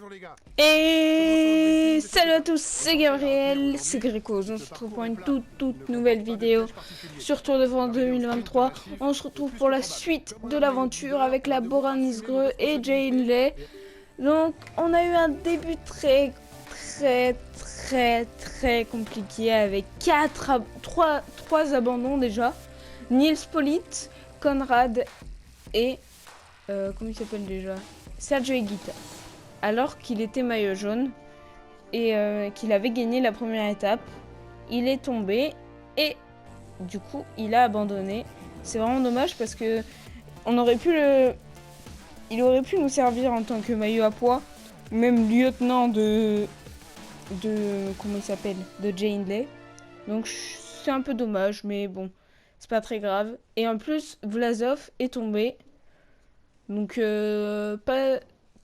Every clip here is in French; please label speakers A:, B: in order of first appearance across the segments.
A: Bonjour les gars.
B: Et salut à tous, c'est Gabriel, c'est Gréco. On se retrouve pour une toute nouvelle vidéo sur Tour de France 2023. On se retrouve pour la suite de l'aventure avec la Bora Nisgreux et Jay Hindley. Donc on a eu un début très compliqué avec 3 abandons déjà. Nils Politt, Conrad et comment il s'appelle déjà, Sergio Higuita, alors qu'il était maillot jaune et qu'il avait gagné la première étape. Il est tombé et du coup il a abandonné. C'est vraiment dommage parce que il aurait pu nous servir en tant que maillot à poids, même lieutenant de comment il s'appelle, de Jay Hindley. Donc c'est un peu dommage, mais bon, c'est pas très grave. Et en plus Vlasov est tombé, donc pas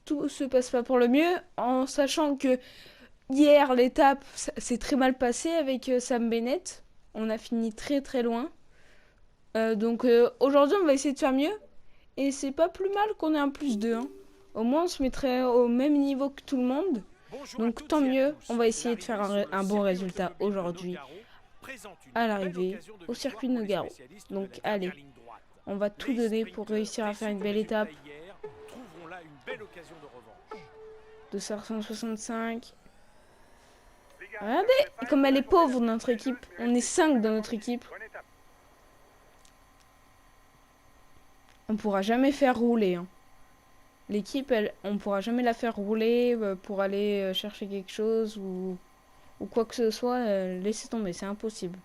B: tout se passe pas pour le mieux, en sachant que hier, l'étape s'est très mal passée avec Sam Bennett. On a fini très loin. Donc aujourd'hui, on va essayer de faire mieux. Et c'est pas plus mal qu'on ait un plus 2. Hein. Au moins, on se mettrait au même niveau que tout le monde. Donc tant mieux, on va essayer de faire un bon résultat aujourd'hui à l'arrivée au circuit de Nogaro. Donc allez, on va tout donner pour réussir à faire une belle étape. 265. Regardez comme elle est pauvre notre équipe. On est 5 dans notre équipe. On pourra jamais faire rouler. Hein. L'équipe, on pourra jamais la faire rouler pour aller chercher quelque chose ou quoi que ce soit. Laissez tomber, c'est impossible.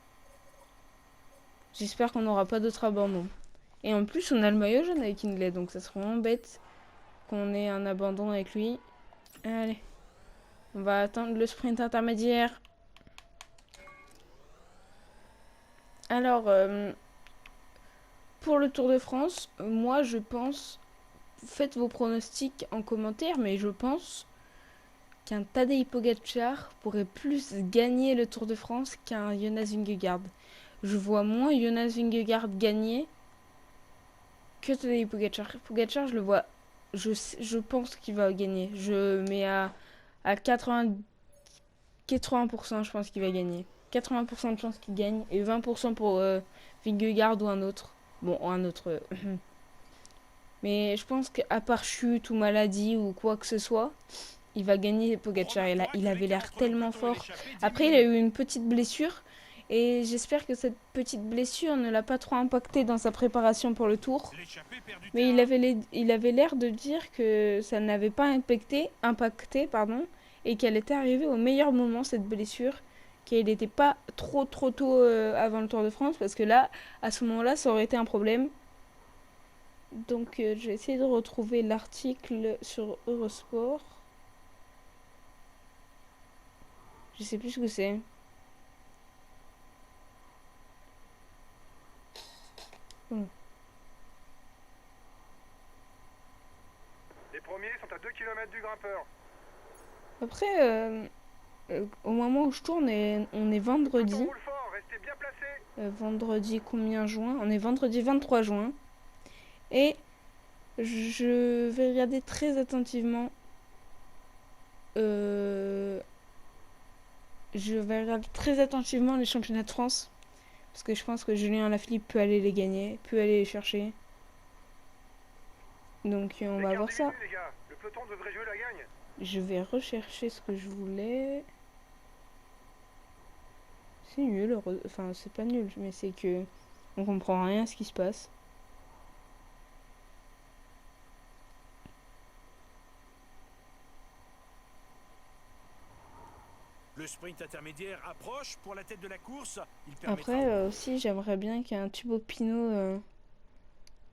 B: J'espère qu'on n'aura pas d'autres abandons. Et en plus, on a le maillot jaune avec Hindley, donc ça serait vraiment bête qu'on ait un abandon avec lui. Allez, on va attendre le sprint intermédiaire. Alors, pour le Tour de France, moi je pense, faites vos pronostics en commentaire, mais je pense qu'un Tadej Pogacar pourrait plus gagner le Tour de France qu'un Jonas Vingegaard. Je vois moins Jonas Vingegaard gagner que Tadej Pogacar. Pogacar, je le vois, je pense qu'il va gagner. Je mets à 80%, je pense qu'il va gagner. 80% de chance qu'il gagne et 20% pour Vingegaard ou un autre. Bon, un autre. Mais je pense qu'à part chute ou maladie ou quoi que ce soit, il va gagner Pogacar. Il avait l'air tellement fort. Après, il a eu une petite blessure. Et j'espère que cette petite blessure ne l'a pas trop impacté dans sa préparation pour le tour. Mais il avait l'air de dire que ça n'avait pas impacté et qu'elle était arrivée au meilleur moment, cette blessure. Qu'elle n'était pas trop tôt avant le Tour de France. Parce que là, à ce moment-là, ça aurait été un problème. Donc je vais essayer de retrouver l'article sur Eurosport. Je sais plus ce que c'est. Oh.
A: Les premiers sont à 2 km du grimpeur.
B: Après, au moment où je tourne, on est vendredi.
A: Roule fort, restez bien placés.
B: Vendredi combien juin? On est vendredi 23 juin. Et je vais regarder très attentivement. Je vais regarder très attentivement les championnats de France. Parce que je pense que Julien Alaphilippe peut aller les gagner, peut aller les chercher. Donc on va voir ça.
A: Les gars. Le peloton devrait jouer la gagne.
B: Je vais rechercher ce que je voulais. C'est nul, enfin c'est pas nul, mais c'est que on comprend rien à ce qui se passe.
C: Le sprint intermédiaire approche pour la tête de la course.
B: Après aussi j'aimerais bien qu'un Thibaut Pinot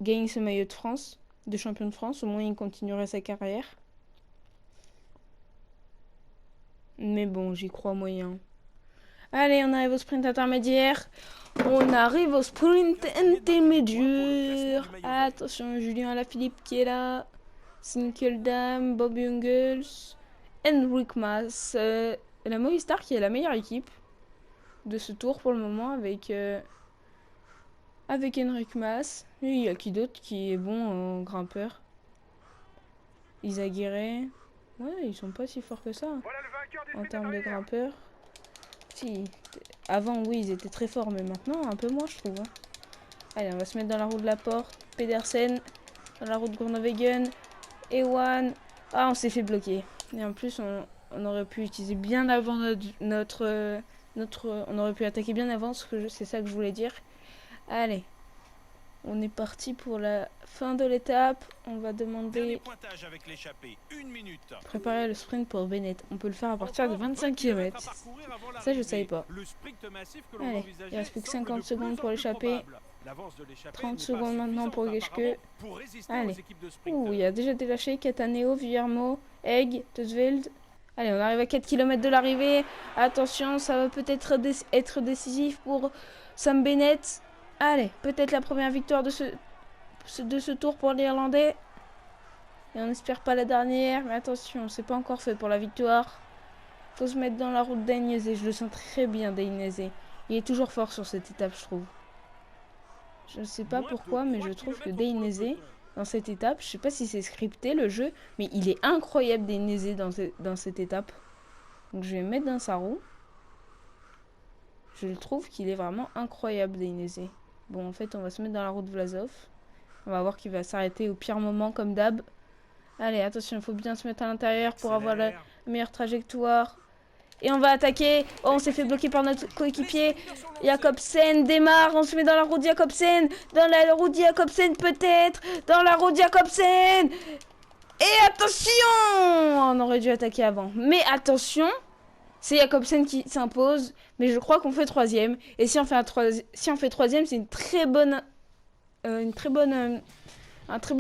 B: gagne ce maillot de France, de champion de France, au moins il continuerait sa carrière. Mais bon, j'y crois moyen. Allez, on arrive au sprint intermédiaire. On arrive au sprint intermédiaire. Attention, Julien Alaphilippe qui est là. Sinkeldam, Bob Jungels, Henrik Mas. La Movistar qui est la meilleure équipe de ce tour pour le moment avec Henrik Mas. Et il y a qui d'autre qui est bon en grimpeur? Isaguirre, Ouais, ils sont pas si forts que ça.
A: Voilà le vainqueur du
B: En
A: sprint
B: termes de
A: intermédiaire.
B: grimpeurs. Si, avant oui ils étaient très forts, mais maintenant un peu moins je trouve. Hein. Allez, on va se mettre dans la roue de la porte. Pedersen, dans la roue de Groenewegen. Ewan. Ah, on s'est fait bloquer. Et en plus, on aurait pu utiliser bien avant on aurait pu attaquer bien avant, c'est ça que je voulais dire. Allez, on est parti pour la fin de l'étape. On va
C: Dernier
B: demander
C: pointage avec l'échappée. 1 minute.
B: préparer le sprint pour Bennett. On peut le faire à partir de
C: Encore
B: 25
C: 20 kilomètres
B: km.
C: à parcourir avant
B: Ça, je
C: l'arrivée.
B: savais pas.
C: Le sprint massif que l'on
B: Allez,
C: envisageait
B: il reste plus que
C: semble
B: 50
C: de
B: secondes
C: plus en
B: pour
C: plus
B: l'échapper.
C: probable. L'avance de l'échappée
B: 30
C: n'est pas
B: secondes maintenant pour
C: suffisante
B: Geschke.
C: apparemment pour résister
B: Allez.
C: aux équipes de sprinteurs.
B: Ouh, il a déjà délaché Cataneo, Villermo, Egg, Teusveld. Allez, on arrive à 4 km de l'arrivée. Attention, ça va peut-être être décisif pour Sam Bennett. Allez, peut-être la première victoire de ce tour pour l'Irlandais. Et on n'espère pas la dernière. Mais attention, c'est pas encore fait pour la victoire. Faut se mettre dans la route d'Agnese. Je le sens très bien, d'Agnese. Il est toujours fort sur cette étape, je trouve. Je ne sais pas pourquoi, mais je trouve que Dainese, dans cette étape, je sais pas si c'est scripté le jeu, mais il est incroyable Dainese dans cette étape. Donc je vais me mettre dans sa roue. Je le trouve qu'il est vraiment incroyable Dainese. Bon, en fait, on va se mettre dans la roue de Vlasov. On va voir qu'il va s'arrêter au pire moment comme d'hab. Allez, attention, il faut bien se mettre à l'intérieur pour avoir la meilleure trajectoire. Et on va attaquer. Oh, on s'est fait bloquer par notre coéquipier. Jacobsen démarre. On se met dans la roue de Jacobsen. Dans la roue de Jacobsen peut-être. Dans la roue de Jacobsen. Et attention! On aurait dû attaquer avant. Mais attention. C'est Jacobsen qui s'impose. Mais je crois qu'on fait troisième. Et si on fait troisième, c'est un très bon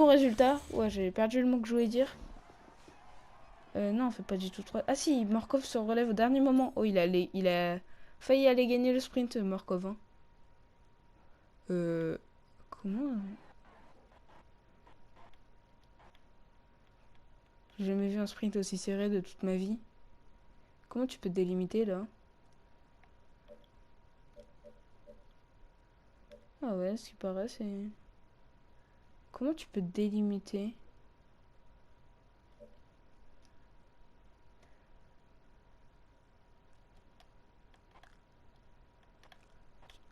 B: résultat. Ouais, j'ai perdu le mot que je voulais dire. Non, on fait pas du tout 3. Ah si, Morkov se relève au dernier moment. Oh, il a failli aller gagner le sprint, Morkov. Hein. Comment J'ai jamais vu un sprint aussi serré de toute ma vie. Comment tu peux te délimiter là? Ah ouais, ce qui paraît, c'est... Comment tu peux te délimiter?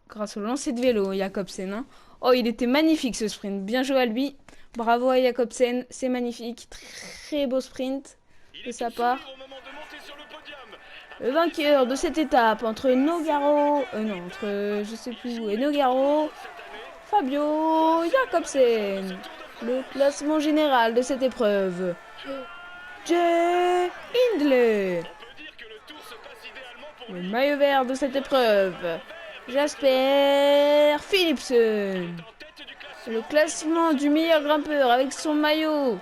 B: Grâce au lancer de vélo, Jacobsen. Hein. Oh, il était magnifique ce sprint. Bien joué à lui. Bravo à Jacobsen. C'est magnifique. Très beau sprint de sa part. Le vainqueur de cette étape entre Nogaro... entre je sais plus où et Nogaro... Fabio Jacobsen. Le classement général de cette épreuve. Jay Hindley. Le maillot vert de cette épreuve. Jasper Philipsen. Le classement du meilleur grimpeur avec son maillot,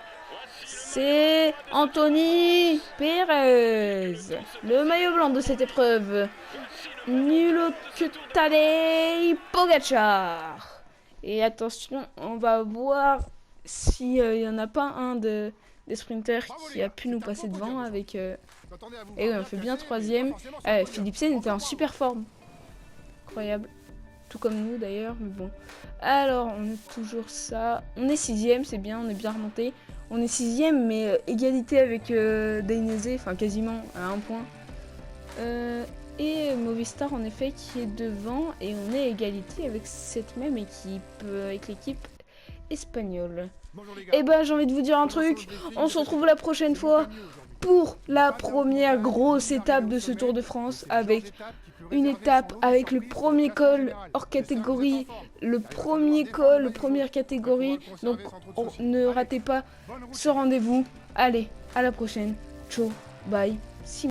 B: c'est Anthony Perez. Le maillot blanc de cette épreuve, Nulo Tadej Pogacar. Et attention, on va voir s'il n'y en a pas un des sprinters qui a pu nous passer devant avec... Et oui, on fait bien troisième. Philipsen était en super forme. Incroyable. Tout comme nous d'ailleurs, mais bon. Alors, on est toujours ça. On est sixième, c'est bien, on est bien remonté. On est sixième, mais égalité avec Dainese, enfin quasiment à un point. Et Movistar, en effet, qui est devant. Et on est égalité avec cette même équipe, avec l'équipe espagnole. Et ben, j'ai envie de vous dire un truc. On se retrouve la prochaine fois pour la première grosse étape de ce Tour de France, avec une étape avec le premier col hors catégorie, le premier col, première catégorie. Donc ne ratez pas ce rendez-vous. Allez, à la prochaine. Ciao, bye.